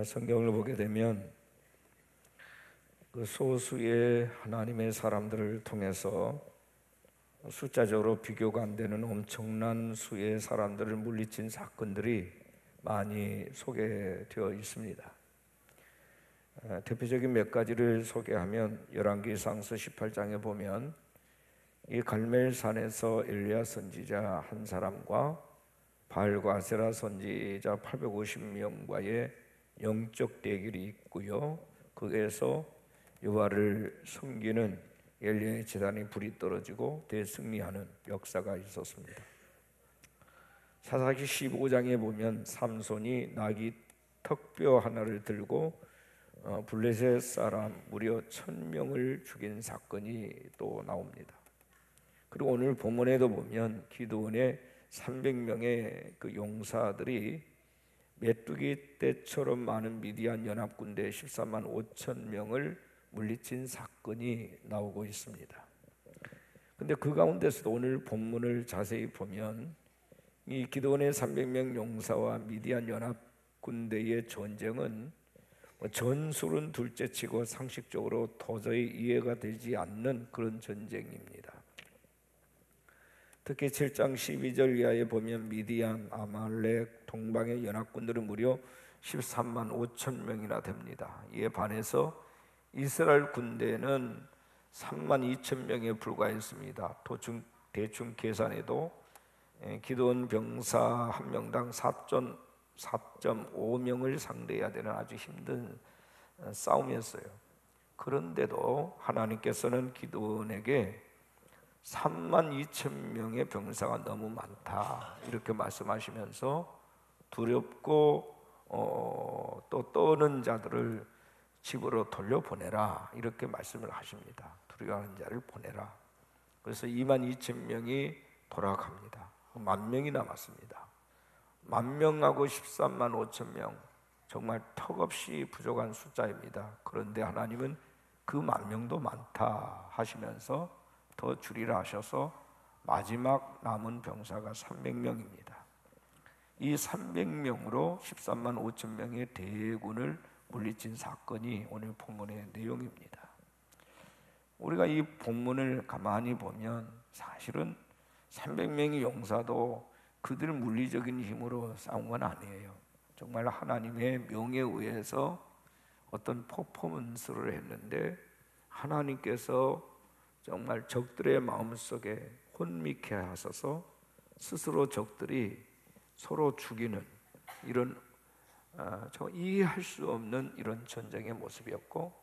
성경을 보게 되면 그 소수의 하나님의 사람들을 통해서 숫자적으로 비교가 안 되는 엄청난 수의 사람들을 물리친 사건들이 많이 소개되어 있습니다. 대표적인 몇 가지를 소개하면 열왕기상서 18장에 보면 이 갈멜산에서 엘리야 선지자 한 사람과 바알과 아세라 선지자 850명과의 영적 대결이 있고요. 거기에서 여호와를 섬기는 엘리야의 제단에 불이 떨어지고 대승리하는 역사가 있었습니다. 사사기 15장에 보면 삼손이 나귀 턱뼈 하나를 들고 블레셋 사람 무려 1000명을 죽인 사건이 또 나옵니다. 그리고 오늘 본문에도 보면 기드온의 300명의 그 용사들이 메뚜기 떼처럼 많은 미디안 연합군대 13만 5천 명을 물리친 사건이 나오고 있습니다. 근데 그 가운데서도 오늘 본문을 자세히 보면 이 기드온의 300명 용사와 미디안 연합군대의 전쟁은 전술은 둘째치고 상식적으로 도저히 이해가 되지 않는 그런 전쟁입니다. 특히 7장 12절 이하에 보면 미디안, 아말렉, 동방의 연합군들은 무려 13만 5천 명이나 됩니다. 이에 반해서 이스라엘 군대는 3만 2천 명에 불과했습니다. 대충 계산해도 기드온 병사 한 명당 4.5명을 상대해야 되는 아주 힘든 싸움이었어요. 그런데도 하나님께서는 기드온에게 3만 2천 명의 병사가 너무 많다 이렇게 말씀하시면서 두렵고 또 떠는 자들을 집으로 돌려보내라 이렇게 말씀을 하십니다. 두려워하는 자를 보내라. 그래서 2만 2천 명이 돌아갑니다. 10,000명이 남았습니다. 10,000명하고 13만 5천 명 정말 턱없이 부족한 숫자입니다. 그런데 하나님은 그 10,000명도 많다 하시면서 더 줄이라 하셔서 마지막 남은 병사가 300명입니다. 이 300명으로 13만 5천 명의 대군을 물리친 사건이 오늘 본문의 내용입니다. 우리가 이 본문을 가만히 보면 사실은 300명의 용사도 그들 물리적인 힘으로 싸운 건 아니에요. 정말 하나님의 명에 의해서 어떤 퍼포먼스를 했는데 하나님께서 정말 적들의 마음속에 혼미케 하셔서 스스로 적들이 서로 죽이는 이런 이해할 수 없는 이런 전쟁의 모습이었고,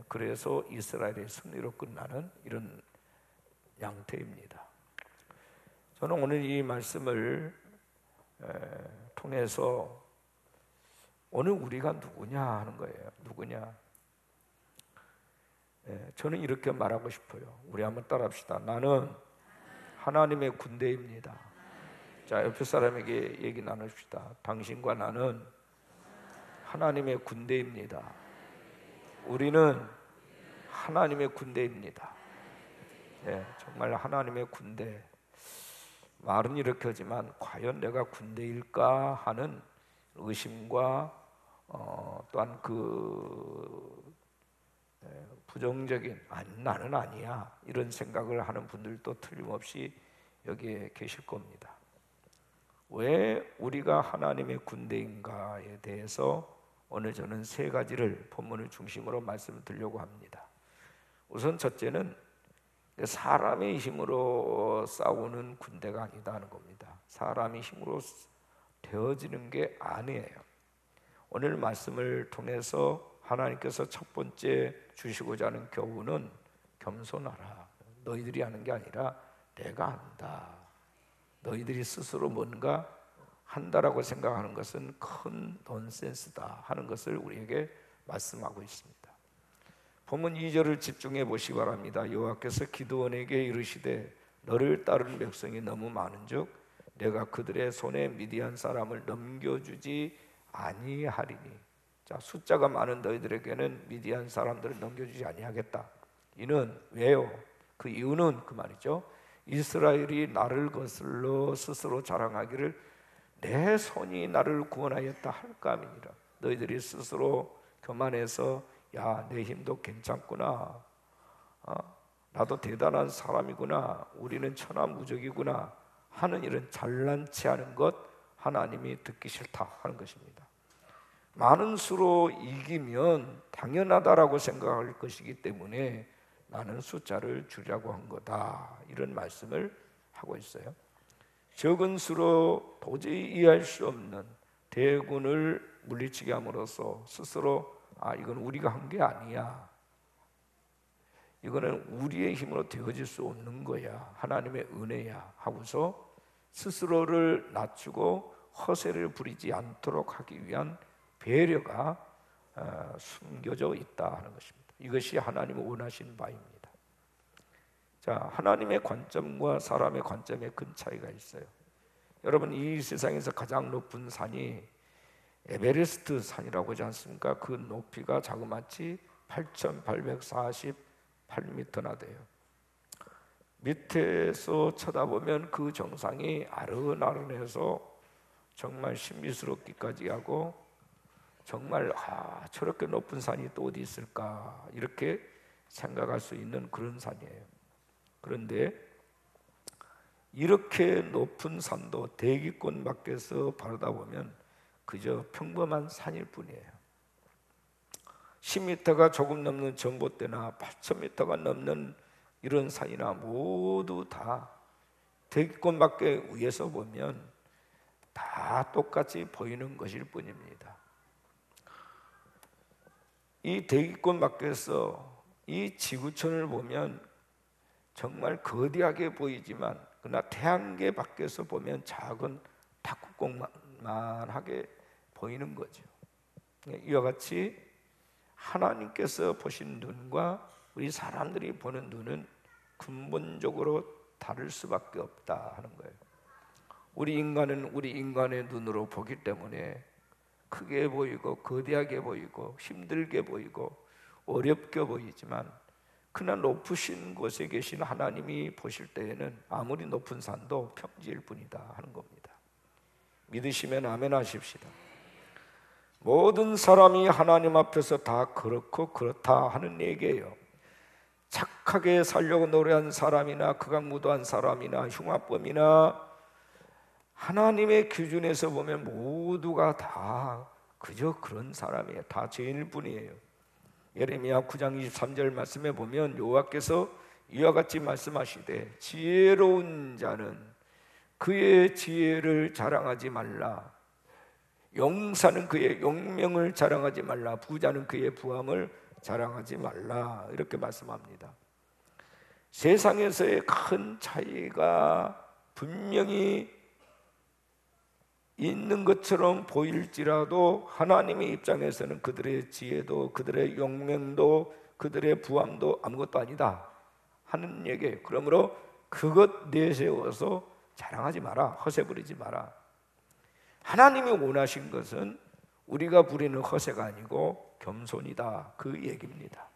그래서 이스라엘의 승리로 끝나는 이런 양태입니다. 저는 오늘 이 말씀을 통해서 오늘 우리가 누구냐 하는 거예요. 누구냐? 저는 이렇게 말하고 싶어요. 우리 한번 따라합시다. 나는 하나님의 군대입니다. 자, 옆에 사람에게 얘기 나눕시다. 당신과 나는 하나님의 군대입니다. 우리는 하나님의 군대입니다. 정말 하나님의 군대. 말은 이렇게 하지만 과연 내가 군대일까 하는 의심과 또한 부정적인 나는 아니야 이런 생각을 하는 분들도 틀림없이 여기에 계실 겁니다. 왜 우리가 하나님의 군대인가에 대해서 오늘 저는 3가지를 본문을 중심으로 말씀을 드리려고 합니다. 우선 첫째는 사람의 힘으로 싸우는 군대가 아니다는 겁니다. 사람이 힘으로 되어지는 게 아니에요. 오늘 말씀을 통해서 하나님께서 첫 번째 주시고자 하는 교훈은 겸손하라. 너희들이 하는 게 아니라 내가 한다. 너희들이 스스로 뭔가 한다라고 생각하는 것은 큰 넌센스다 하는 것을 우리에게 말씀하고 있습니다. 본문 2절을 집중해 보시기 바랍니다. 여호와께서 기드온에게 이르시되 너를 따르는 백성이 너무 많은즉 내가 그들의 손에 미디안 사람을 넘겨주지 아니하리니. 자, 숫자가 많은 너희들에게는 미디안 사람들을 넘겨주지 아니하겠다. 이는 왜요? 그 이유는 그 말이죠. 이스라엘이 나를 거슬러 스스로 자랑하기를 내 손이 나를 구원하였다 할까 함이니라. 너희들이 스스로 교만해서 야, 내 힘도 괜찮구나, 나도 대단한 사람이구나, 우리는 천하무적이구나 하는 이런 잘난 체하는 것 하나님이 듣기 싫다 하는 것입니다. 많은 수로 이기면 당연하다라고 생각할 것이기 때문에 나는 숫자를 줄이라고 한 거다, 이런 말씀을 하고 있어요. 적은 수로 도저히 이해할 수 없는 대군을 물리치게 함으로써 스스로 이건 우리가 한 게 아니야, 이거는 우리의 힘으로 되어질 수 없는 거야, 하나님의 은혜야 하고서 스스로를 낮추고 허세를 부리지 않도록 하기 위한 배려가 숨겨져 있다 하는 것입니다. 이것이 하나님이 원하시는 바입니다. 자, 하나님의 관점과 사람의 관점에 큰 차이가 있어요. 여러분, 이 세상에서 가장 높은 산이 에베레스트 산이라고 하지 않습니까? 그 높이가 자그마치 8,848m나 돼요. 밑에서 쳐다보면 그 정상이 아른아른해서 정말 신비스럽기까지 하고, 정말 저렇게 높은 산이 또 어디 있을까 이렇게 생각할 수 있는 그런 산이에요. 그런데 이렇게 높은 산도 대기권 밖에서 바라다보면 그저 평범한 산일 뿐이에요. 10m가 조금 넘는 전봇대나 8,000m가 넘는 이런 산이나 모두 다 대기권 밖에 위에서 보면 다 똑같이 보이는 것일 뿐입니다. 이 대기권 밖에서 이 지구촌을 보면 정말 거대하게 보이지만, 그러나 태양계 밖에서 보면 작은 탁구공만하게 보이는 거죠. 이와 같이 하나님께서 보신 눈과 우리 사람들이 보는 눈은 근본적으로 다를 수밖에 없다 하는 거예요. 우리 인간은 우리 인간의 눈으로 보기 때문에 크게 보이고 거대하게 보이고 힘들게 보이고 어렵게 보이지만, 그러나 높으신 곳에 계신 하나님이 보실 때에는 아무리 높은 산도 평지일 뿐이다 하는 겁니다. 믿으시면 아멘 하십시다. 모든 사람이 하나님 앞에서 다 그렇고 그렇다 하는 얘기예요. 착하게 살려고 노래한 사람이나 극악무도한 사람이나 흉악범이나 하나님의 기준에서 보면 모두가 다 그저 그런 사람이에요. 다 죄인일 뿐이에요. 예레미야 9장 23절 말씀에 보면 여호와께서 이와 같이 말씀하시되 지혜로운 자는 그의 지혜를 자랑하지 말라, 용사는 그의 용명을 자랑하지 말라, 부자는 그의 부함을 자랑하지 말라, 이렇게 말씀합니다. 세상에서의 큰 차이가 분명히 있는 것처럼 보일지라도 하나님의 입장에서는 그들의 지혜도 그들의 용명도 그들의 부함도 아무것도 아니다 하는 얘기예요. 그러므로 그것 내세워서 자랑하지 마라, 허세 부리지 마라. 하나님이 원하신 것은 우리가 부리는 허세가 아니고 겸손이다, 그 얘기입니다.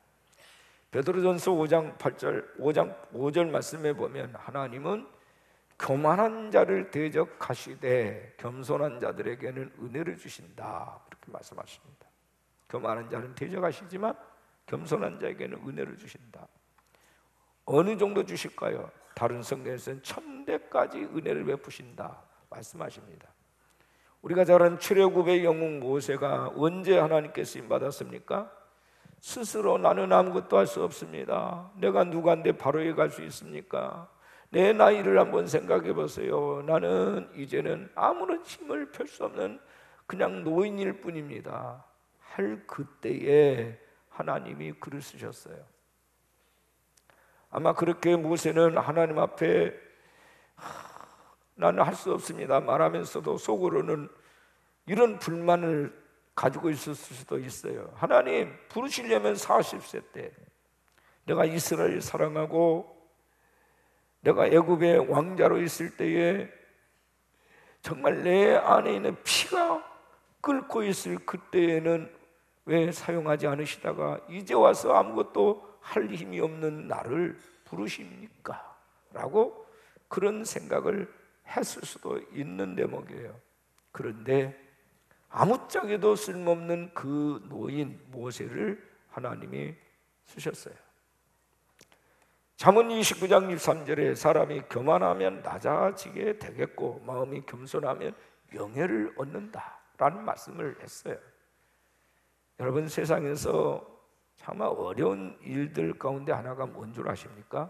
베드로전서 5장 5절 말씀에 보면 하나님은 교만한 자를 대적하시되 겸손한 자들에게는 은혜를 주신다, 이렇게 말씀하십니다. 교만한 자는 대적하시지만 겸손한 자에게는 은혜를 주신다. 어느 정도 주실까요? 다른 성경에서는 1000배까지 은혜를 베푸신다 말씀하십니다. 우리가 잘 아는 출애굽의 영웅 모세가 언제 하나님께 쓰임 받았습니까? 스스로 나는 아무것도 할 수 없습니다. 내가 누구한테 바로에 갈 수 있습니까? 내 나이를 한번 생각해 보세요. 나는 이제는 아무런 힘을 펼 수 없는 그냥 노인일 뿐입니다 할 그때에 하나님이 글을 쓰셨어요. 아마 그렇게 모세는 하나님 앞에 나는 할 수 없습니다 말하면서도 속으로는 이런 불만을 가지고 있었을 수도 있어요. 하나님, 부르시려면 40세 때 내가 이스라엘 사랑하고 내가 애굽의 왕자로 있을 때에 정말 내 안에 있는 피가 끓고 있을 그때에는 왜 사용하지 않으시다가 이제 와서 아무것도 할 힘이 없는 나를 부르십니까? 라고 그런 생각을 했을 수도 있는 대목이에요. 그런데 아무짝에도 쓸모없는 그 노인 모세를 하나님이 쓰셨어요. 잠언 29장 23절에 사람이 교만하면 낮아지게 되겠고 마음이 겸손하면 명예를 얻는다 라는 말씀을 했어요. 여러분, 세상에서 참 어려운 일들 가운데 하나가 뭔 줄 아십니까?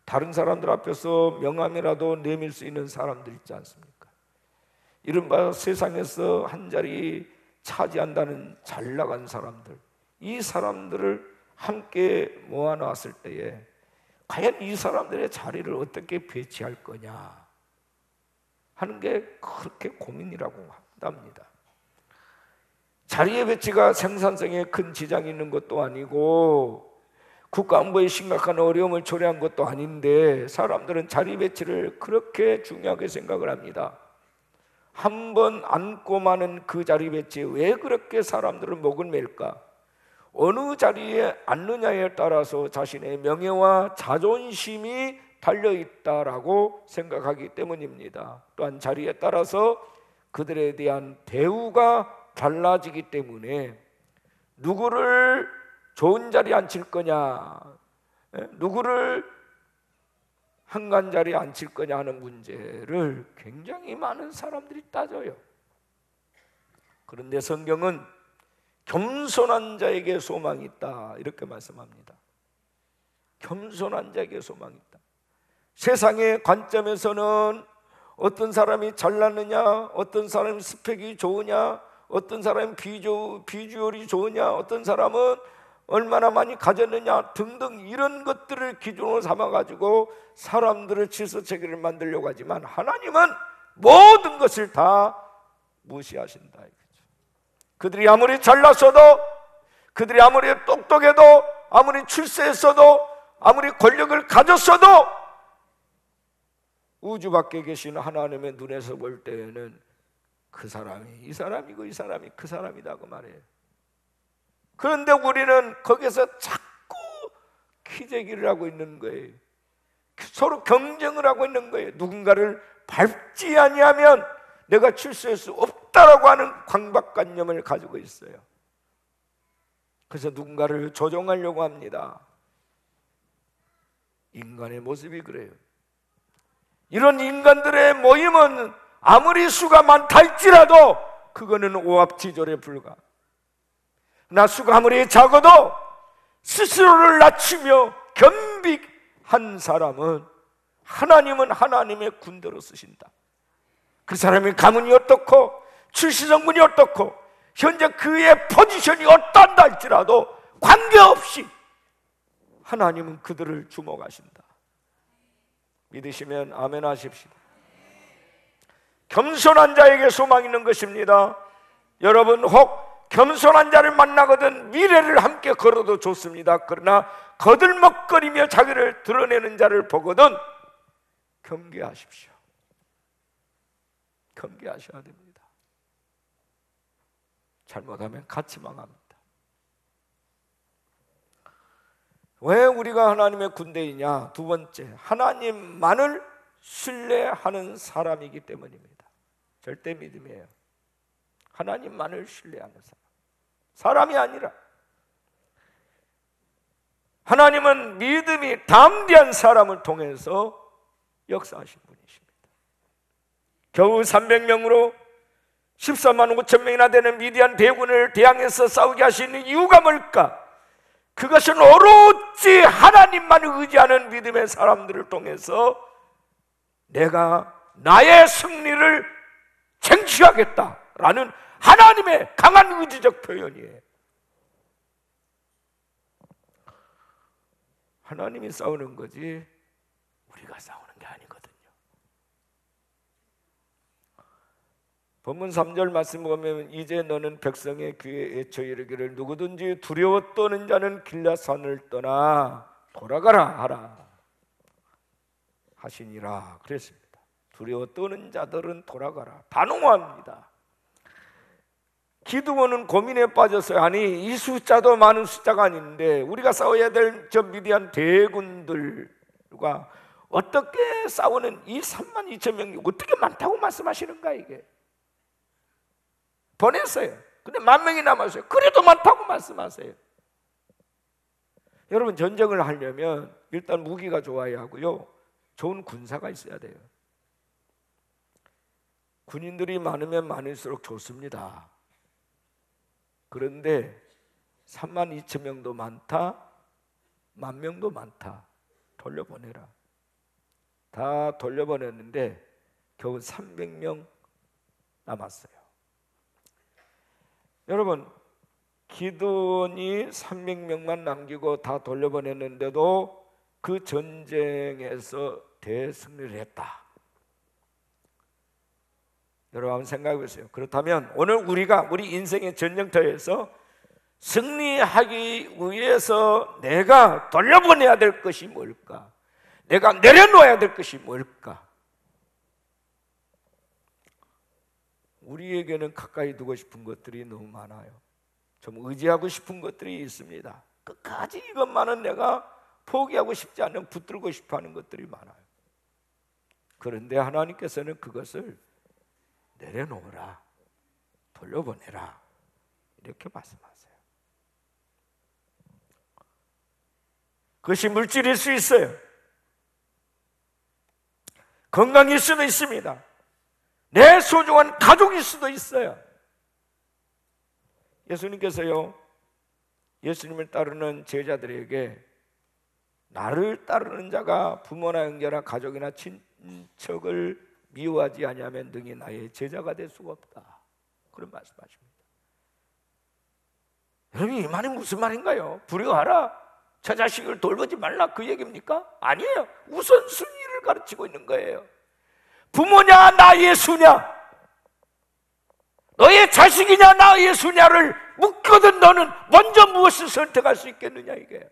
다른 사람들 앞에서 명함이라도 내밀 수 있는 사람들 있지 않습니까? 이른바 세상에서 한 자리 차지한다는 잘 나간 사람들, 이 사람들을 함께 모아놨을 때에 과연 이 사람들의 자리를 어떻게 배치할 거냐 하는 게 그렇게 고민이라고 한답니다. 자리의 배치가 생산성에 큰 지장이 있는 것도 아니고 국가안보에 심각한 어려움을 초래한 것도 아닌데 사람들은 자리 배치를 그렇게 중요하게 생각을 합니다. 한번 앉고 마는 그 자리 배치에 왜 그렇게 사람들은 목을 맬까? 어느 자리에 앉느냐에 따라서 자신의 명예와 자존심이 달려있다라고 생각하기 때문입니다. 또한 자리에 따라서 그들에 대한 대우가 달라지기 때문에 누구를 좋은 자리에 앉힐 거냐, 누구를 한간 자리에 앉힐 거냐 하는 문제를 굉장히 많은 사람들이 따져요. 그런데 성경은 겸손한 자에게 소망이 있다 이렇게 말씀합니다. 겸손한 자에게 소망이 있다. 세상의 관점에서는 어떤 사람이 잘났느냐, 어떤 사람이 스펙이 좋으냐, 어떤 사람은 비주얼이 좋으냐, 어떤 사람은 얼마나 많이 가졌느냐 등등 이런 것들을 기준으로 삼아가지고 사람들을 질서체계를 만들려고 하지만 하나님은 모든 것을 다 무시하신다 이거죠. 그들이 아무리 잘났어도, 그들이 아무리 똑똑해도, 아무리 출세했어도, 아무리 권력을 가졌어도 우주 밖에 계신 하나님의 눈에서 볼 때에는 그 사람이 이 사람이고 이 사람이 그 사람이라고 말해요. 그런데 우리는 거기서 자꾸 기대기를 하고 있는 거예요. 서로 경쟁을 하고 있는 거예요. 누군가를 밟지 아니하면 내가 출세할 수 없다라고 하는 강박관념을 가지고 있어요. 그래서 누군가를 조종하려고 합니다. 인간의 모습이 그래요. 이런 인간들의 모임은 아무리 수가 많다 할지라도 그거는 오합지졸에 불과. 나 수가 아무리 작아도 스스로를 낮추며 겸비한 사람은 하나님은 하나님의 군대로 쓰신다. 그 사람의 가문이 어떻고 출신성분이 어떻고 현재 그의 포지션이 어떠한다 할지라도 관계없이 하나님은 그들을 주목하신다. 믿으시면 아멘 하십시오. 겸손한 자에게 소망이 있는 것입니다. 여러분, 혹 겸손한 자를 만나거든 미래를 함께 걸어도 좋습니다. 그러나 거들먹거리며 자기를 드러내는 자를 보거든 경계하십시오. 경계하셔야 됩니다. 잘못하면 같이 망합니다. 왜 우리가 하나님의 군대이냐? 두 번째, 하나님만을 신뢰하는 사람이기 때문입니다. 절대 믿음이에요. 하나님만을 신뢰하는 사람, 사람이 아니라. 하나님은 믿음이 담대한 사람을 통해서 역사하신 분이십니다. 겨우 300명으로 14만 5천 명이나 되는 미디안 대군을 대항해서 싸우게 하시는 이유가 뭘까? 그것은 오로지 하나님만 의지하는 믿음의 사람들을 통해서 내가 나의 승리를 쟁취하겠다라는 하나님의 강한 의지적 표현이에요. 하나님이 싸우는 거지 우리가 싸우는 게 아니거든요. 본문 3절 말씀 보면 이제 너는 백성의 귀에 애쳐 이르기를 누구든지 두려워 떠는 자는 길라산을 떠나 돌아가라 하라 하시니라 그랬습니다. 두려워 떠는 자들은 돌아가라, 단호합니다. 기드온은 고민에 빠졌어요. 아니, 이 숫자도 많은 숫자가 아닌데 우리가 싸워야 될 저 미디안 대군들과 어떻게 싸우는 이 3만 2천 명이 어떻게 많다고 말씀하시는가 이게? 보냈어요. 근데 10,000명이 남았어요. 그래도 많다고 말씀하세요. 여러분, 전쟁을 하려면 일단 무기가 좋아야 하고요, 좋은 군사가 있어야 돼요. 군인들이 많으면 많을수록 좋습니다. 그런데 32,000명도 많다, 10,000명도 많다. 돌려보내라. 다 돌려보냈는데 겨우 300명 남았어요. 여러분, 기드온이 300명만 남기고 다 돌려보냈는데도 그 전쟁에서 대승리를 했다. 여러분 한번 생각해 보세요. 그렇다면 오늘 우리가 우리 인생의 전쟁터에서 승리하기 위해서 내가 돌려보내야 될 것이 뭘까? 내가 내려놓아야 될 것이 뭘까? 우리에게는 가까이 두고 싶은 것들이 너무 많아요. 좀 의지하고 싶은 것들이 있습니다. 끝까지 이것만은 내가 포기하고 싶지 않은, 붙들고 싶어하는 것들이 많아요. 그런데 하나님께서는 그것을 내려놓으라, 돌려보내라, 이렇게 말씀하세요. 그것이 물질일 수 있어요. 건강일 수도 있습니다. 내 소중한 가족일 수도 있어요. 예수님께서요, 예수님을 따르는 제자들에게 나를 따르는 자가 부모나 형제나 가족이나 친척을 미워하지 아니하면 능히 나의 제자가 될 수가 없다, 그런 말씀하십니다. 여러분, 이 말이 무슨 말인가요? 불효하라, 저 자식을 돌보지 말라, 그 얘기입니까? 아니에요. 우선순위를 가르치고 있는 거예요. 부모냐 나 예수냐, 너의 자식이냐 나 예수냐를 묻거든 너는 먼저 무엇을 선택할 수 있겠느냐, 이게.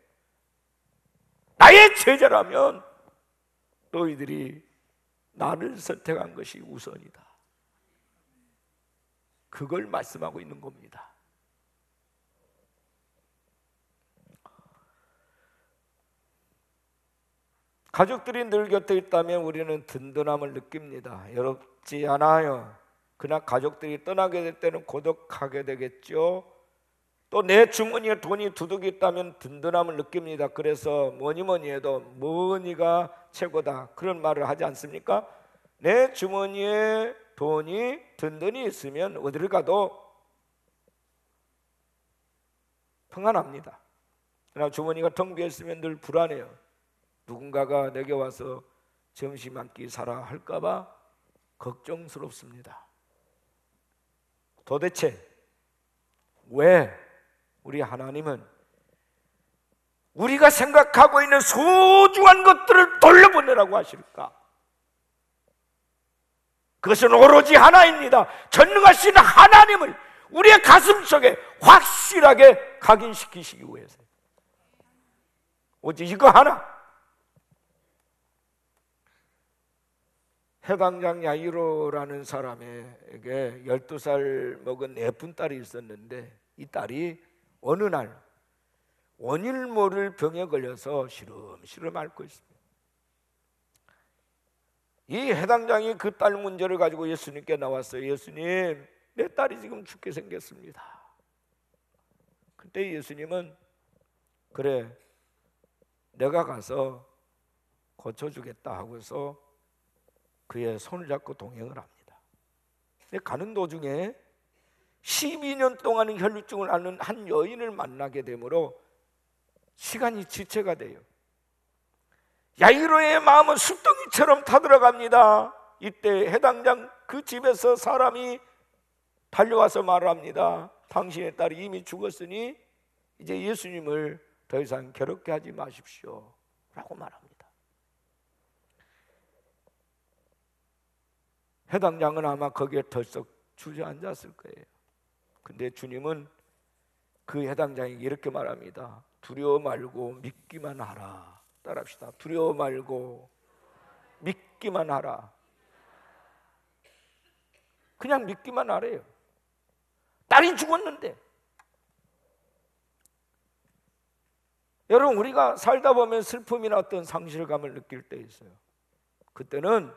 나의 제자라면 너희들이 나를 선택한 것이 우선이다, 그걸 말씀하고 있는 겁니다. 가족들이 늘 곁에 있다면 우리는 든든함을 느낍니다. 외롭지 않아요. 그러나 가족들이 떠나게 될 때는 고독하게 되겠죠. 또 내 주머니에 돈이 두둑이 있다면 든든함을 느낍니다. 그래서 뭐니 해도 뭐니가 최고다, 그런 말을 하지 않습니까? 내 주머니에 돈이 든든히 있으면 어디를 가도 평안합니다. 그러나 주머니가 텅 비어 있으면 늘 불안해요. 누군가가 내게 와서 점심 한 끼 사라 할까 봐 걱정스럽습니다. 도대체 왜 우리 하나님은 우리가 생각하고 있는 소중한 것들을 돌려보내라고 하실까? 그것은 오로지 하나입니다. 전능하신 하나님을 우리의 가슴 속에 확실하게 각인시키시기 위해서, 오직 이거 하나. 해당장 야이로라는 사람에게 12살 먹은 예쁜 딸이 있었는데, 이 딸이 어느 날 원일 모를 병에 걸려서 시름시름 앓고 있습니다. 이 해당장이 그 딸 문제를 가지고 예수님께 나왔어요. 예수님, 내 딸이 지금 죽게 생겼습니다. 그때 예수님은 그래, 내가 가서 고쳐주겠다 하고서 그의 손을 잡고 동행을 합니다. 근데 가는 도중에 12년 동안 혈류증을 앓는 한 여인을 만나게 되므로 시간이 지체가 돼요. 야이로의 마음은 숫덩이처럼 타들어갑니다. 이때 해당장 그 집에서 사람이 달려와서 말합니다. 당신의 딸이 이미 죽었으니 이제 예수님을 더 이상 괴롭게 하지 마십시오 라고 말합니다. 해당장은 아마 거기에 덜썩 주저앉았을 거예요. 근데 주님은 그 해당장에게 이렇게 말합니다. 두려워 말고 믿기만 하라. 따라합시다. 두려워 말고 믿기만 하라. 그냥 믿기만 하래요. 딸이 죽었는데. 여러분, 우리가 살다 보면 슬픔이나 어떤 상실감을 느낄 때 있어요. 그때는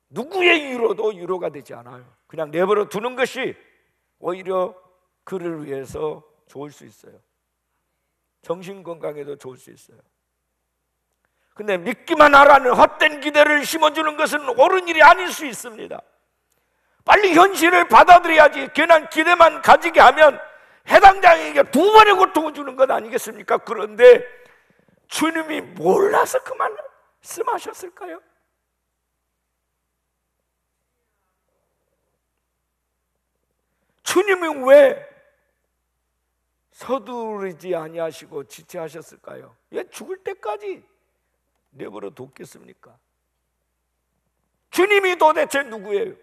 누구의 위로도 위로가 되지 않아요. 그냥 내버려 두는 것이 오히려 그를 위해서 좋을 수 있어요. 정신건강에도 좋을 수 있어요. 근데 믿기만 하라는 헛된 기대를 심어주는 것은 옳은 일이 아닐 수 있습니다. 빨리 현실을 받아들여야지. 괜한 기대만 가지게 하면 해당자에게 2번의 고통을 주는 것 아니겠습니까? 그런데 주님이 몰라서 그 말씀하셨을까요? 주님이 왜 서두르지 아니하시고 지체하셨을까요? 왜 죽을 때까지 내버려 뒀겠습니까? 주님이 도대체 누구예요?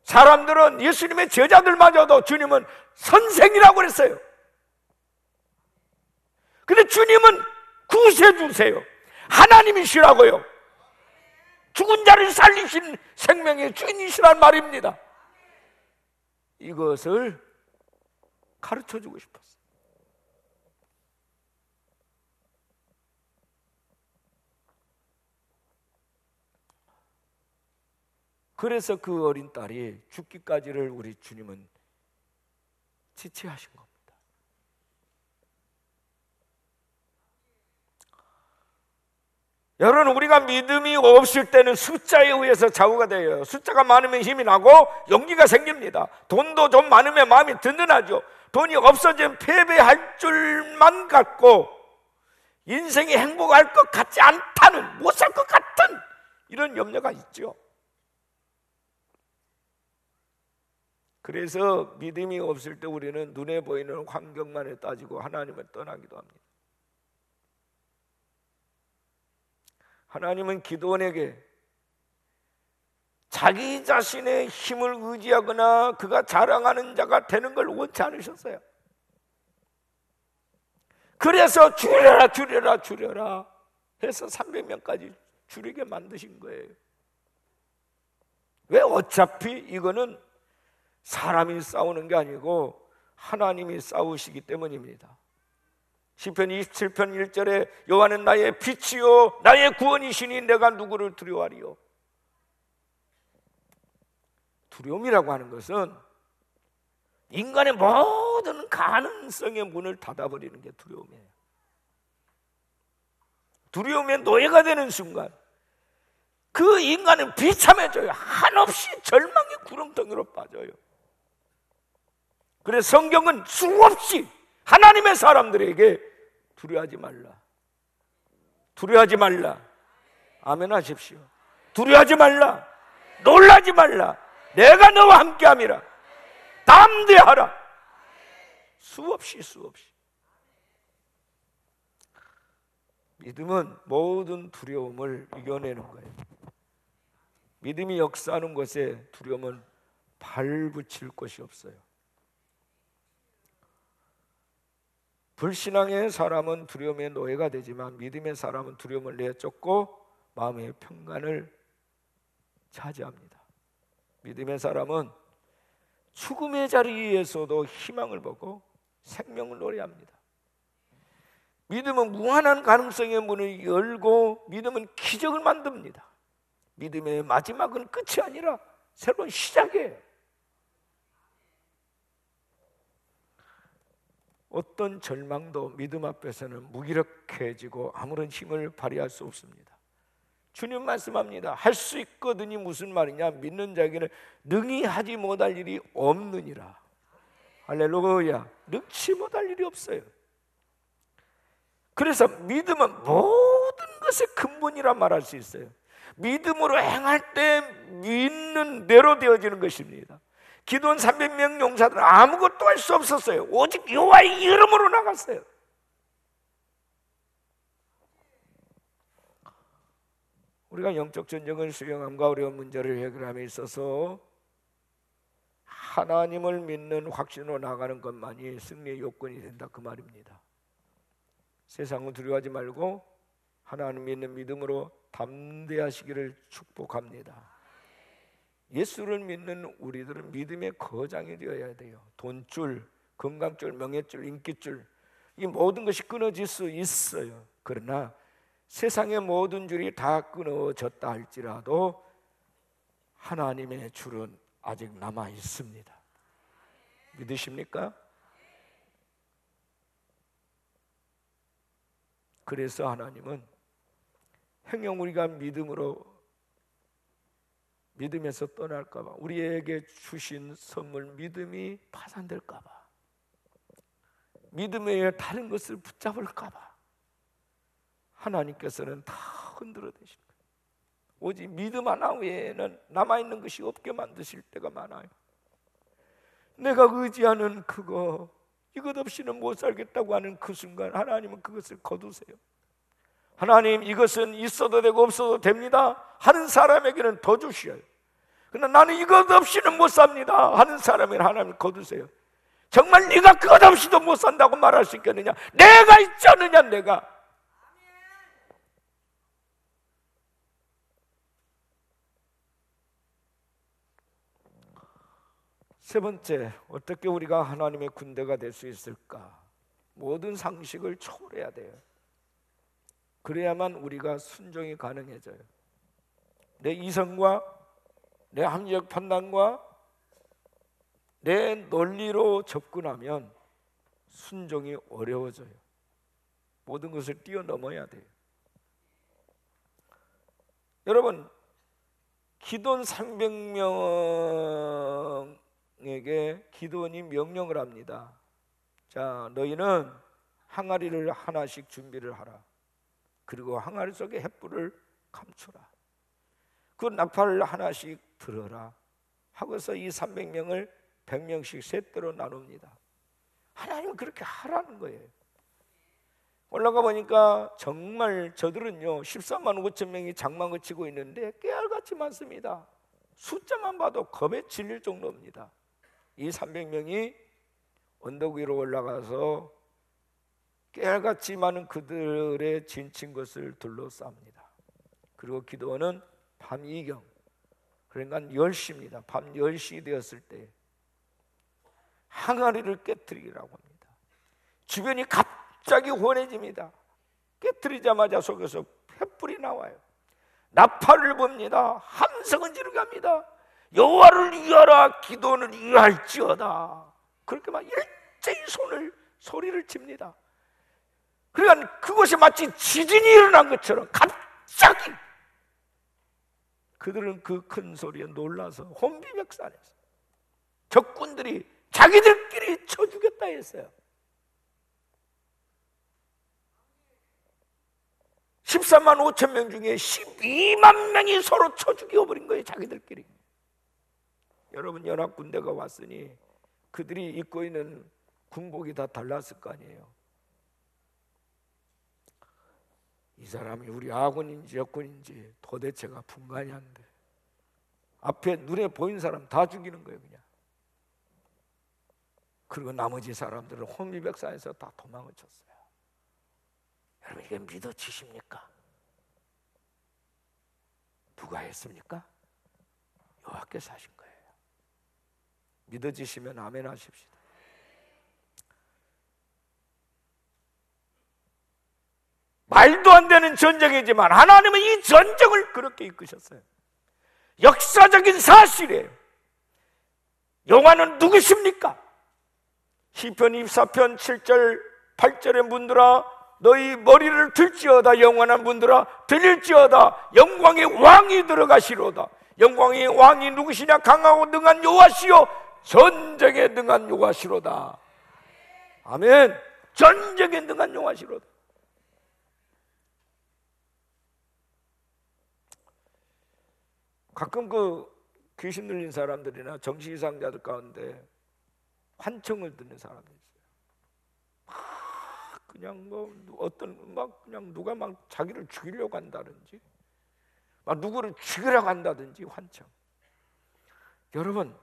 사람들은 예수님의 제자들마저도 주님은 선생이라고 그랬어요. 근데 주님은 구세주세요. 하나님이시라고요. 죽은 자를 살리신 생명의 주인이시란 말입니다. 이것을 가르쳐주고 싶었어요. 그래서 그 어린 딸이 죽기까지를 우리 주님은 지체하신 겁니다. 여러분, 우리가 믿음이 없을 때는 숫자에 의해서 좌우가 돼요. 숫자가 많으면 힘이 나고 용기가 생깁니다. 돈도 좀 많으면 마음이 든든하죠. 돈이 없어지면 패배할 줄만 같고 인생이 행복할 것 같지 않다는, 못 살 것 같은 이런 염려가 있죠. 그래서 믿음이 없을 때 우리는 눈에 보이는 환경만을 따지고 하나님을 떠나기도 합니다. 하나님은 기드온에게 자기 자신의 힘을 의지하거나 그가 자랑하는 자가 되는 걸 원치 않으셨어요. 그래서 줄여라 줄여라 줄여라 해서 300명까지 줄이게 만드신 거예요. 왜? 어차피 이거는 사람이 싸우는 게 아니고 하나님이 싸우시기 때문입니다. 시편 27편 1절에 여호와는 나의 빛이요 나의 구원이시니 내가 누구를 두려워하리요. 두려움이라고 하는 것은 인간의 모든 가능성의 문을 닫아버리는 게 두려움이에요. 두려움의 노예가 되는 순간 그 인간은 비참해져요. 한없이 절망의 구렁텅이로 빠져요. 그래서 성경은 수없이 하나님의 사람들에게 두려워하지 말라, 두려워하지 말라, 아멘 하십시오. 두려워하지 말라, 놀라지 말라, 내가 너와 함께함이라, 담대하라. 수없이 믿음은 모든 두려움을 이겨내는 거예요. 믿음이 역사하는 것에 두려움은 발붙일 것이 없어요. 불신앙의 사람은 두려움의 노예가 되지만 믿음의 사람은 두려움을 내쫓고 마음의 평강을 차지합니다. 믿음의 사람은 죽음의 자리에서도 희망을 보고 생명을 노래합니다. 믿음은 무한한 가능성의 문을 열고 믿음은 기적을 만듭니다. 믿음의 마지막은 끝이 아니라 새로운 시작이에요. 어떤 절망도 믿음 앞에서는 무기력해지고 아무런 힘을 발휘할 수 없습니다. 주님 말씀합니다. 할 수 있거든이 무슨 말이냐? 믿는 자에게는 능히 하지 못할 일이 없느니라. 할렐루야. 능치 못할 일이 없어요. 그래서 믿음은 모든 것의 근본이라 말할 수 있어요. 믿음으로 행할 때 믿는 대로 되어지는 것입니다. 기드온 300명 용사들은 아무것도 할 수 없었어요. 오직 여호와의 이름으로 나갔어요. 우리가 영적 전쟁을 수행함과 어려운 문제를 해결함에 있어서 하나님을 믿는 확신으로 나가는 것만이 승리의 요건이 된다, 그 말입니다. 세상을 두려워하지 말고 하나님 믿는 믿음으로 담대하시기를 축복합니다. 예수를 믿는 우리들은 믿음의 거장이 되어야 돼요. 돈줄, 건강줄, 명예줄, 인기줄, 이 모든 것이 끊어질 수 있어요. 그러나 세상의 모든 줄이 다 끊어졌다 할지라도 하나님의 줄은 아직 남아 있습니다. 믿으십니까? 그래서 하나님은 행여 우리가 믿음에서 떠날까 봐, 우리에게 주신 선물 믿음이 파산될까 봐, 믿음 외에 다른 것을 붙잡을까 봐 하나님께서는 다 흔들어 대신 거예요. 오직 믿음 하나 외에는 남아있는 것이 없게 만드실 때가 많아요. 내가 의지하는 그거, 이것 없이는 못 살겠다고 하는 그 순간 하나님은 그것을 거두세요. 하나님, 이것은 있어도 되고 없어도 됩니다 하는 사람에게는 더 주셔요. 그러나 나는 이것 없이는 못 삽니다 하는 사람에게는 하나님 거두세요. 정말 네가 그것 없이도 못 산다고 말할 수 있겠느냐? 내가 있지 않느냐? 내가. 세 번째, 어떻게 우리가 하나님의 군대가 될 수 있을까? 모든 상식을 초월해야 돼요. 그래야만 우리가 순종이 가능해져요. 내 이성과 내 합리적 판단과 내 논리로 접근하면 순종이 어려워져요. 모든 것을 뛰어넘어야 돼요. 여러분, 기돈 300명에게 기돈이 명령을 합니다. 자, 너희는 항아리를 하나씩 준비를 하라. 그리고 항아리 속에 횃불을 감추라. 그 나팔을 하나씩 들어라 하고서 이 300명을 100명씩 셋대로 나눕니다. 하나님은 그렇게 하라는 거예요. 올라가 보니까 정말 저들은요 13만 5천 명이 장막을 치고 있는데 깨알같이 많습니다. 숫자만 봐도 겁에 질릴 정도입니다. 이 300명이 언덕 위로 올라가서 깨알같이 많은 그들의 진친 것을 둘러쌉니다. 그리고 기도원은 밤 이경, 그러니까 10시입니다. 밤 10시 되었을 때 항아리를 깨트리라고 합니다. 주변이 갑자기 환해집니다. 깨트리자마자 속에서 횃불이 나와요. 나팔을 봅니다. 함성은 지르게 합니다. 여호와를 위하라, 기도원을 위할지어다. 그렇게 막 일제히 소리를 칩니다. 그러니까 그것이 마치 지진이 일어난 것처럼 갑자기 그들은 그 큰 소리에 놀라서 혼비백산했어요. 적군들이 자기들끼리 쳐 죽였다 했어요. 13만 5천 명 중에 12만 명이 서로 쳐 죽여버린 거예요. 자기들끼리. 여러분, 연합군대가 왔으니 그들이 입고 있는 군복이 다 달랐을 거 아니에요. 이 사람이 우리 아군인지 적군인지 도대체가 분간이 안 돼. 앞에 눈에 보인 사람 다 죽이는 거예요, 그냥. 그리고 나머지 사람들은 혼비백산에서 다 도망을 쳤어요. 여러분, 이게 믿어지십니까? 누가 했습니까? 여호와께서 하신 거예요. 믿어지시면 아멘 하십시다. 말도 안 되는 전쟁이지만 하나님은 이 전쟁을 그렇게 이끄셨어요. 역사적인 사실이에요. 여호와는 누구십니까? 시편 24편 7절 8절의 문들아 너희 머리를 들지어다. 영원한 문들아 들릴지어다. 영광의 왕이 들어가시로다. 영광의 왕이 누구시냐? 강하고 능한 여호와시요 전쟁에 능한 여호와시로다. 아멘. 전쟁에 능한 여호와시로다. 가끔 그 귀신 들린 사람들이나 정신 이상자들 가운데 환청을 듣는 사람들이 있어요. 그냥 뭐 어떤 막 그냥 누가 막 자기를 죽이려고 한다든지 막 누구를 죽이려고 한다든지 환청. 여러분,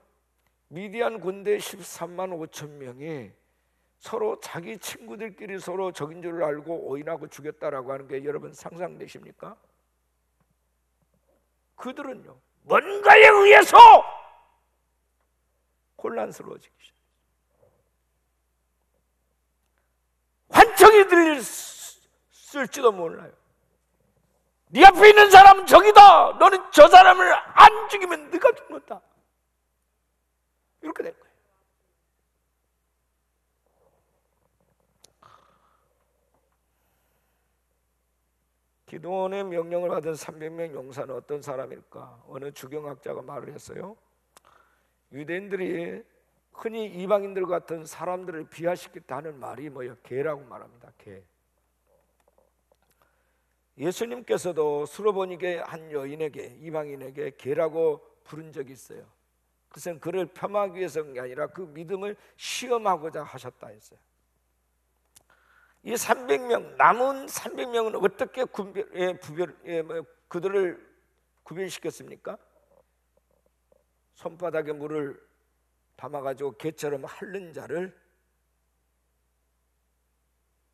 미디안 군대 13만 5천 명이 서로 자기 친구들끼리 서로 적인 줄 알고 오인하고 죽였다라고 하는 게 여러분 상상되십니까? 그들은요 뭔가에 의해서 혼란스러워지기 시작해요. 환청이 들릴지도 몰라요. 네 앞에 있는 사람은 적이다. 너는 저 사람을 안 죽이면 네가 죽는다. 이렇게 된 거예요. 기도원의 명령을 받은 300명 용사는 어떤 사람일까? 어느 주경학자가 말을 했어요. 유대인들이 흔히 이방인들 같은 사람들을 비하시킬 때 하는 말이 뭐예요? 개라고 말합니다. 개. 예수님께서도 수로보니게 한 여인에게, 이방인에게 개라고 부른 적이 있어요. 그것은 그를 폄하하기 위해서가 아니라 그 믿음을 시험하고자 하셨다 했어요. 이 300명, 남은 300명은 어떻게 그들을 구별시켰습니까? 손바닥에 물을 담아가지고 개처럼 핥는 자를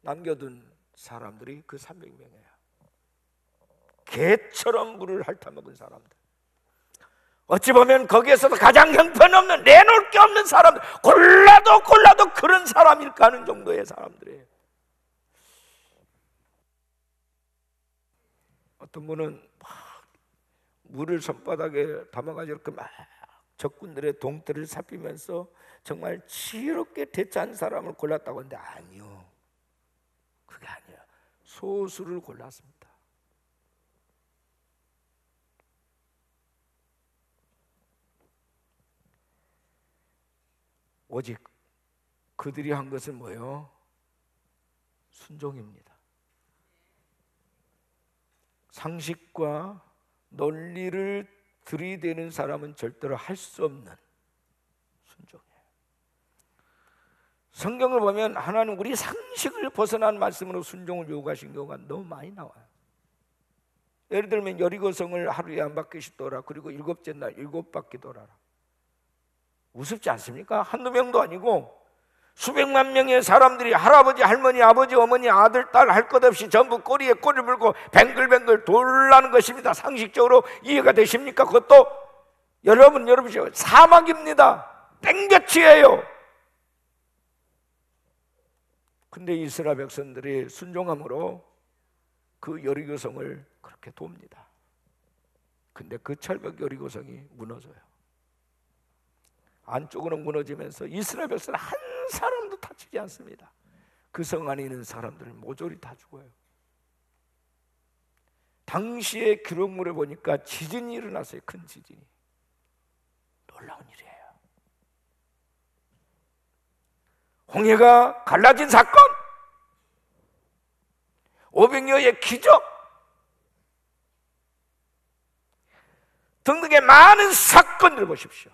남겨둔 사람들이 그 300명이에요. 개처럼 물을 핥아먹은 사람들. 어찌 보면 거기에서도 가장 형편없는, 내놓을 게 없는 사람들, 골라도 그런 사람일까 하는 정도의 사람들이에요. 어떤 분은 막 물을 손바닥에 담아가지고 이렇게 막 적군들의 동태를 살피면서 정말 지혜롭게 대처한 사람을 골랐다고 하는데, 아니요, 그게 아니에요. 소수를 골랐습니다. 오직 그들이 한 것은 뭐예요? 순종입니다. 상식과 논리를 들이대는 사람은 절대로 할 수 없는 순종이에요. 성경을 보면 하나님 우리 상식을 벗어난 말씀으로 순종을 요구하신 경우가 너무 많이 나와요. 예를 들면 여리고성을 하루에 한 바퀴씩 돌아, 그리고 일곱째 날 7바퀴 돌아라. 우습지 않습니까? 한두 명도 아니고 수백만 명의 사람들이 할아버지, 할머니, 아버지, 어머니, 아들, 딸 할 것 없이 전부 꼬리에 꼬리를 물고 뱅글뱅글 돌라는 것입니다. 상식적으로 이해가 되십니까? 그것도 여러분 사막입니다. 땡볕이에요. 근데 이스라엘 백성들이 순종함으로 그 여리고성을 그렇게 돕니다. 근데 그 철벽 여리고성이 무너져요. 안쪽으로 무너지면서 이스라엘 백성은 한 사람도 다치지 않습니다. 그 성 안에 있는 사람들 모조리 다 죽어요. 당시의 기록물을 보니까 지진이 일어났어요. 큰 지진이. 놀라운 일이에요. 홍해가 갈라진 사건, 500여의 기적 등등의 많은 사건들을 보십시오.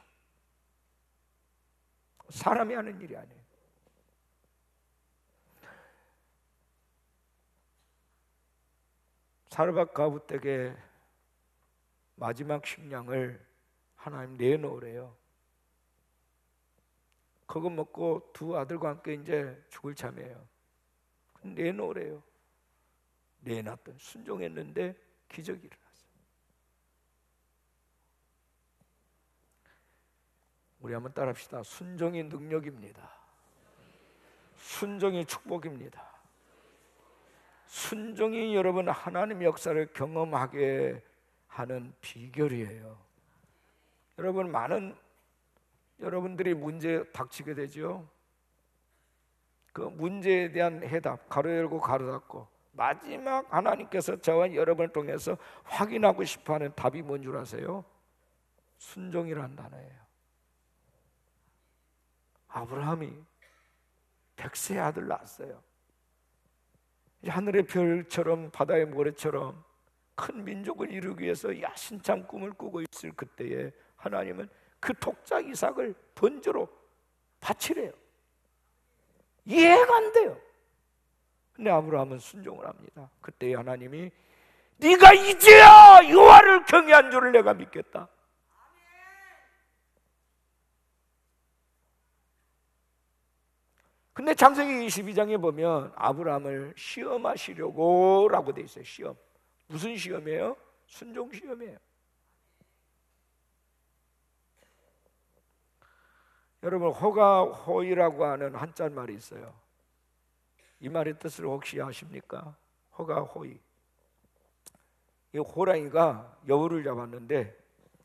사람이 하는 일이 아니에요. 사르밧 가부댁에 마지막 식량을 하나님 내놓으래요. 그거 먹고 두 아들과 함께 이제 죽을 참이에요. 내놓으래요. 내놨던, 순종했는데 기적이 일어났어요. 우리 한번 따라합시다. 순종이 능력입니다. 순종이 축복입니다. 순종이 여러분 하나님의 역사를 경험하게 하는 비결이에요. 여러분, 많은 여러분들이 문제 닥치게 되죠. 그 문제에 대한 해답, 가로 열고 가로 닫고, 마지막 하나님께서 저와 여러분을 통해서 확인하고 싶어하는 답이 뭔 줄 아세요? 순종이라는 단어예요. 아브라함이 100세의 아들 낳았어요. 하늘의 별처럼 바다의 모래처럼 큰 민족을 이루기 위해서 야심찬 꿈을 꾸고 있을 그때에 하나님은 그 독자 이삭을 번제로 바치래요. 이해가 안 돼요. 근데 아브라함은 순종을 합니다. 그때 하나님이 네가 이제야 여호와를 경외한 줄을 내가 믿겠다. 근데 창세기 22장에 보면 아브라함을 시험하시려고 라고 돼 있어요. 시험. 무슨 시험이에요? 순종 시험이에요. 여러분, 호가호이라고 하는 한자말이 있어요. 이 말의 뜻을 혹시 아십니까? 호가호이. 이 호랑이가 여우를 잡았는데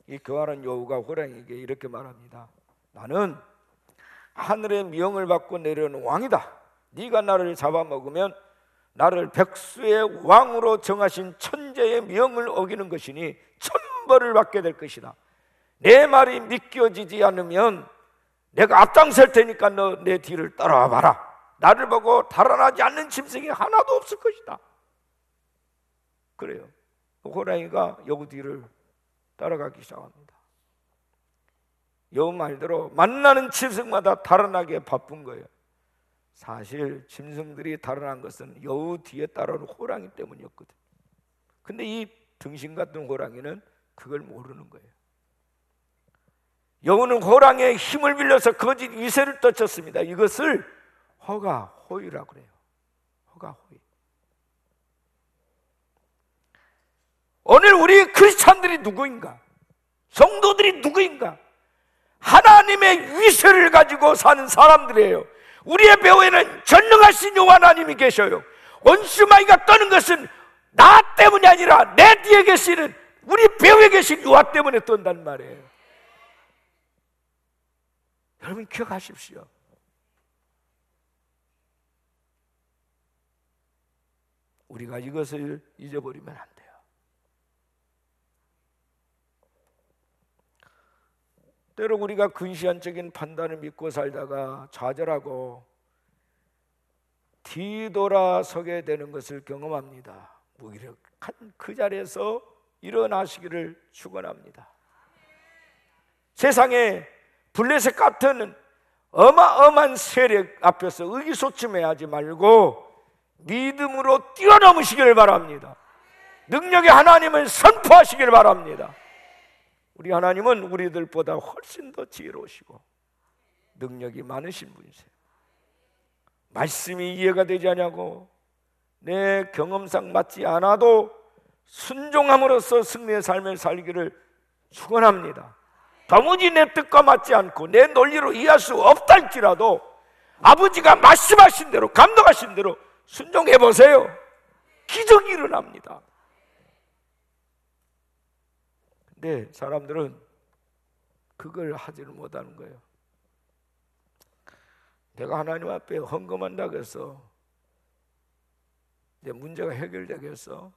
이 교활한 여우가 호랑이에게 이렇게 말합니다. 나는 하늘의 명을 받고 내려오는 왕이다. 네가 나를 잡아먹으면 나를 백수의 왕으로 정하신 천재의 명을 어기는 것이니 천벌을 받게 될 것이다. 내 말이 믿겨지지 않으면 내가 앞장설 테니까 너 내 뒤를 따라와 봐라. 나를 보고 달아나지 않는 짐승이 하나도 없을 것이다. 그래요. 호랑이가 여우 뒤를 따라가기 시작합니다. 여우 말대로 만나는 짐승마다 달아나기에 바쁜 거예요. 사실 짐승들이 달아난 것은 여우 뒤에 따라오는 호랑이 때문이었거든요. 근데 이 등신 같은 호랑이는 그걸 모르는 거예요. 여우는 호랑이의 힘을 빌려서 거짓 위세를 떨쳤습니다. 이것을 허가호위라고 그래요. 허가호위. 오늘 우리 크리스찬들이 누구인가? 성도들이 누구인가? 하나님의 위세를 가지고 사는 사람들이에요. 우리의 배후에는 전능하신 여호와 하나님이 계셔요. 원수마귀가 떠는 것은 나 때문이 아니라 내 뒤에 계시는 우리 배후에 계신 여호와 때문에 떤단 말이에요. 여러분 기억하십시오. 우리가 이것을 잊어버리면 안 돼요. 때로 우리가 근시안적인 판단을 믿고 살다가 좌절하고 뒤돌아서게 되는 것을 경험합니다. 무기력한 그 자리에서 일어나시기를 축원합니다. 세상에 블레셋 같은 어마어마한 세력 앞에서 의기소침해하지 말고 믿음으로 뛰어넘으시기를 바랍니다. 능력의 하나님을 선포하시기를 바랍니다. 우리 하나님은 우리들보다 훨씬 더 지혜로우시고 능력이 많으신 분이세요. 말씀이 이해가 되지 않냐고 내 경험상 맞지 않아도 순종함으로써 승리의 삶을 살기를 축원합니다. 도무지 내 뜻과 맞지 않고 내 논리로 이해할 수 없다 할지라도 아버지가 말씀하신 대로 감동하신 대로 순종해 보세요. 기적이 일어납니다. 근데 사람들은 그걸 하지를 못하는 거예요. 내가 하나님 앞에 헌금한다고 해서 내 문제가 해결되겠어?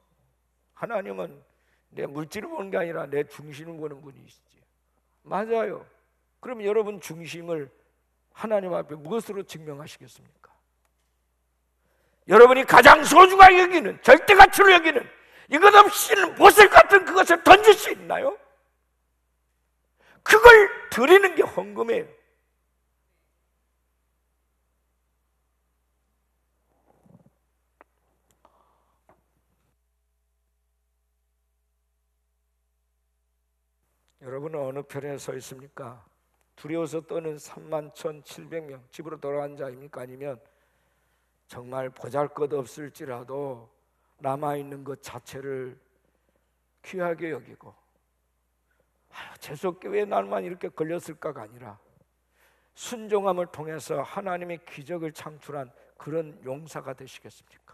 하나님은 내 물질을 보는 게 아니라 내 중심을 보는 분이시지. 맞아요. 그럼 여러분 중심을 하나님 앞에 무엇으로 증명하시겠습니까? 여러분이 가장 소중하게 여기는, 절대 가치로 여기는 이것 없이는 못을 같은 그것을 던질 수 있나요? 그걸 드리는 게 헌금이에요. 여러분은 어느 편에 서 있습니까? 두려워서 떠는 31,700명 집으로 돌아간 자입니까? 아니면 정말 보잘것없을지라도 남아있는 것 자체를 귀하게 여기고 재수없게 왜 나만 이렇게 걸렸을까가 아니라 순종함을 통해서 하나님의 기적을 창출한 그런 용사가 되시겠습니까?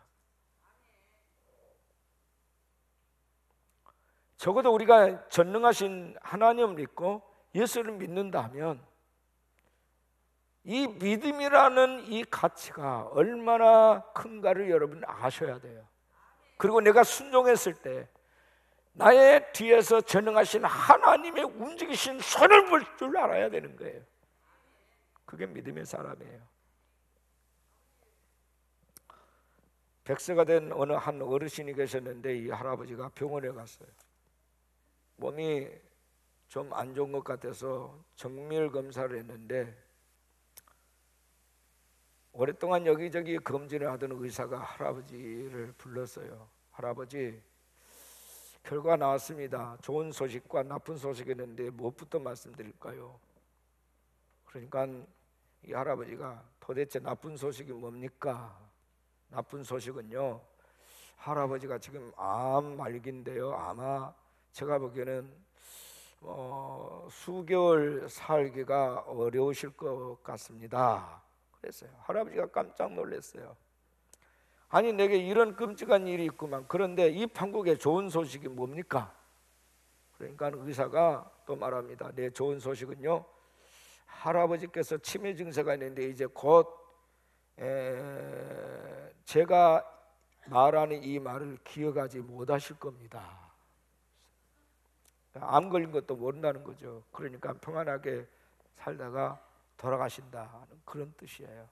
적어도 우리가 전능하신 하나님을 믿고 예수를 믿는다면 이 믿음이라는 이 가치가 얼마나 큰가를 여러분 아셔야 돼요. 그리고 내가 순종했을 때 나의 뒤에서 전능하신 하나님의 움직이신 손을 볼 줄 알아야 되는 거예요. 그게 믿음의 사람이에요. 백세가 된 어느 한 어르신이 계셨는데 이 할아버지가 병원에 갔어요. 몸이 좀 안 좋은 것 같아서 정밀 검사를 했는데 오랫동안 여기저기 검진을 하던 의사가 할아버지를 불렀어요. 할아버지, 결과 나왔습니다. 좋은 소식과 나쁜 소식이 있는데 무엇부터 말씀드릴까요? 그러니까 이 할아버지가 도대체 나쁜 소식이 뭡니까? 나쁜 소식은요, 할아버지가 지금 암 말기인데요, 아마 제가 보기에는 수개월 살기가 어려우실 것 같습니다. 그랬어요. 할아버지가 깜짝 놀랐어요. 아니 내게 이런 끔찍한 일이 있구만. 그런데 이 판국에 좋은 소식이 뭡니까? 그러니까 의사가 또 말합니다. 네, 좋은 소식은요, 할아버지께서 치매 증세가 있는데 이제 곧 제가 말하는 이 말을 기억하지 못하실 겁니다. 암 걸린 것도 모른다는 거죠. 그러니까 평안하게 살다가 돌아가신다는 그런 뜻이에요.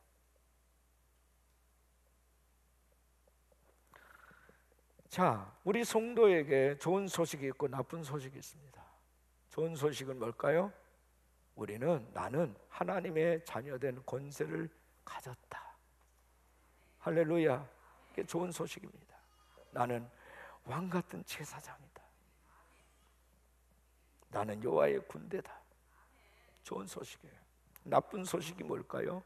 자, 우리 성도에게 좋은 소식이 있고 나쁜 소식이 있습니다. 좋은 소식은 뭘까요? 나는 하나님의 자녀된 권세를 가졌다. 할렐루야. 이게 좋은 소식입니다. 나는 왕같은 제사장이다. 나는 여호와의 군대다. 좋은 소식이에요. 나쁜 소식이 뭘까요?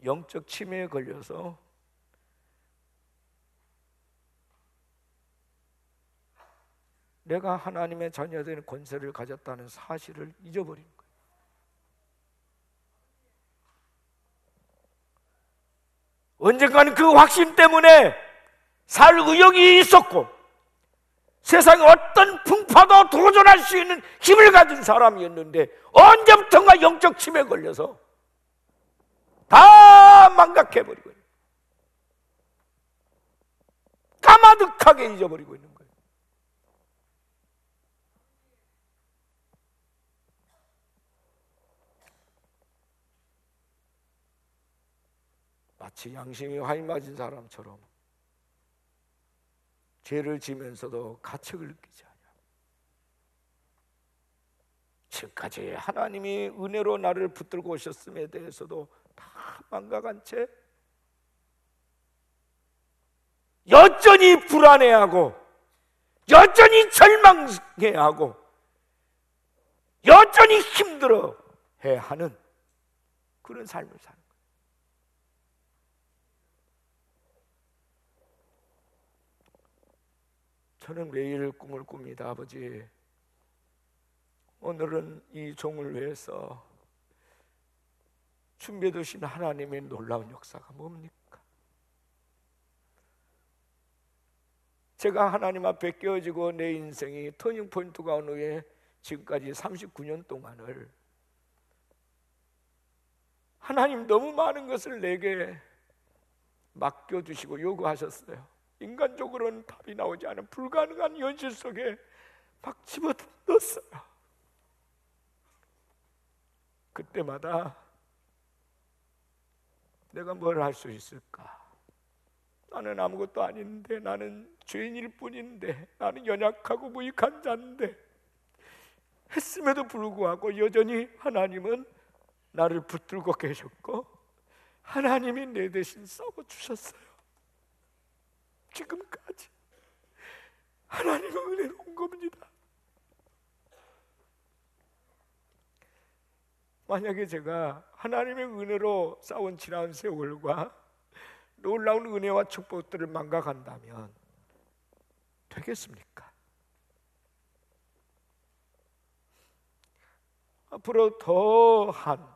영적 치매에 걸려서 내가 하나님의 자녀된 권세를 가졌다는 사실을 잊어버리는 거예요. 언젠가는 그 확신 때문에 살 의욕이 있었고 세상에 어떤 풍파도 도전할 수 있는 힘을 가진 사람이었는데 언제부턴가 영적 치매에 걸려서 다 망각해버리고 있는 거예요. 까마득하게 잊어버리고 있는 거예요. 마치 양심이 화인 맞은 사람처럼 죄를 지면서도 가책을 느끼지 않아요. 지금까지 하나님이 은혜로 나를 붙들고 오셨음에 대해서도 다 망각한 채 여전히 불안해하고 여전히 절망해하고 여전히 힘들어해하는 그런 삶을 사는 거예요. 저는 매일 꿈을 꿉니다. 아버지, 오늘은 이 종을 위해서 준비해 두신 하나님의 놀라운 역사가 뭡니까? 제가 하나님 앞에 깨어지고 내 인생이 터닝포인트가 온 후에 지금까지 39년 동안을 하나님 너무 많은 것을 내게 맡겨주시고 요구하셨어요. 인간적으로는 답이 나오지 않은 불가능한 현실 속에 막 집어넣었어요. 그때마다 내가 뭘 할 수 있을까? 나는 아무것도 아닌데, 나는 죄인일 뿐인데, 나는 연약하고 무익한 자인데 했음에도 불구하고 여전히 하나님은 나를 붙들고 계셨고 하나님이 내 대신 싸워주셨어요. 지금까지 하나님의 은혜로 온 겁니다. 만약에 제가 하나님의 은혜로 싸운 지난 세월과 놀라운 은혜와 축복들을 망각한다면 되겠습니까? 앞으로 더한,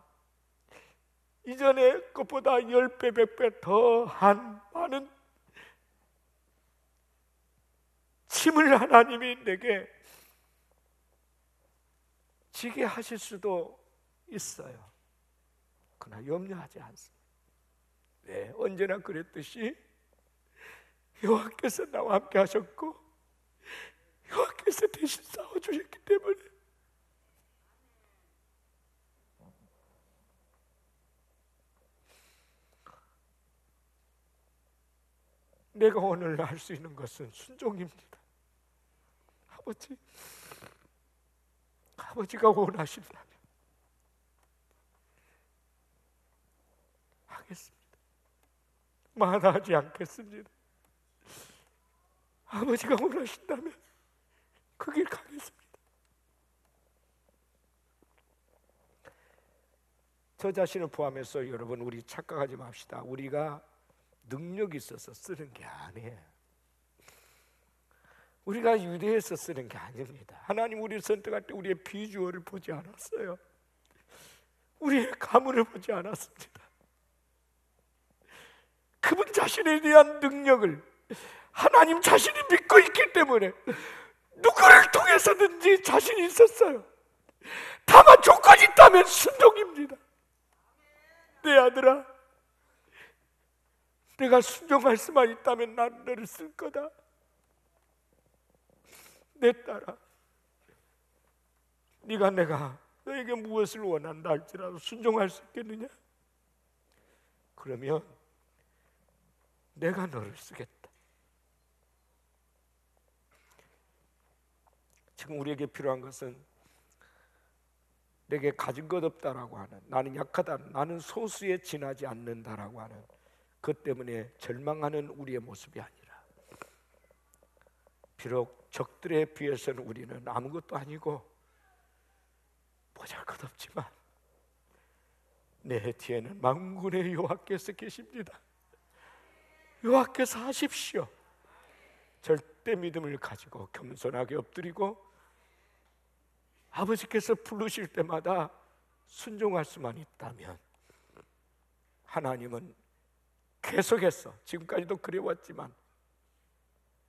이전에 것보다 10배, 100배 더한 많은 짐을 하나님이 내게 지게 하실 수도 있어요. 그러나 염려하지 않습니다. 네, 언제나 그랬듯이 여호와께서 나와 함께 하셨고 여호와께서 대신 싸워주셨기 때문에 내가 오늘 할 수 있는 것은 순종입니다. 아버지가 원하신다면 하겠습니다. 마다하지 않겠습니다. 아버지가 원하신다면 그 길 가겠습니다. 저 자신을 포함해서 여러분, 우리 착각하지 맙시다. 우리가 능력이 있어서 쓰는 게 아니에요. 우리가 유대해서 쓰는 게 아닙니다. 하나님 우리를 선택할 때 우리의 비주얼을 보지 않았어요. 우리의 가문을 보지 않았습니다. 그분 자신에 대한 능력을 하나님 자신이 믿고 있기 때문에 누구를 통해서든지 자신이 있었어요. 다만 조건이 있다면 순종입니다. 내 아들아, 내가 순종할 수만 있다면 난 너를 쓸 거다. 내 딸아, 네가 내가 너에게 무엇을 원한다 할지라도 순종할 수 있겠느냐? 그러면 내가 너를 쓰겠다. 지금 우리에게 필요한 것은 내게 가진 것 없다라고 하는, 나는 약하다, 나는 소수에 지나지 않는다라고 하는 그 때문에 절망하는 우리의 모습이 아니라, 비록 적들에 비해서는 우리는 아무것도 아니고 보잘것없지만 내 뒤에는 만군의 여호와께서 계십니다. 여호와께서 하십시오. 절대 믿음을 가지고 겸손하게 엎드리고 아버지께서 부르실 때마다 순종할 수만 있다면 하나님은 계속해서, 지금까지도 그래왔지만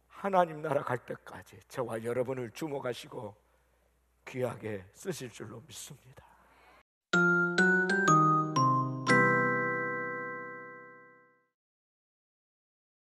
하나님 나라 갈 때까지 저와 여러분을 주목하시고 귀하게 쓰실 줄로 믿습니다.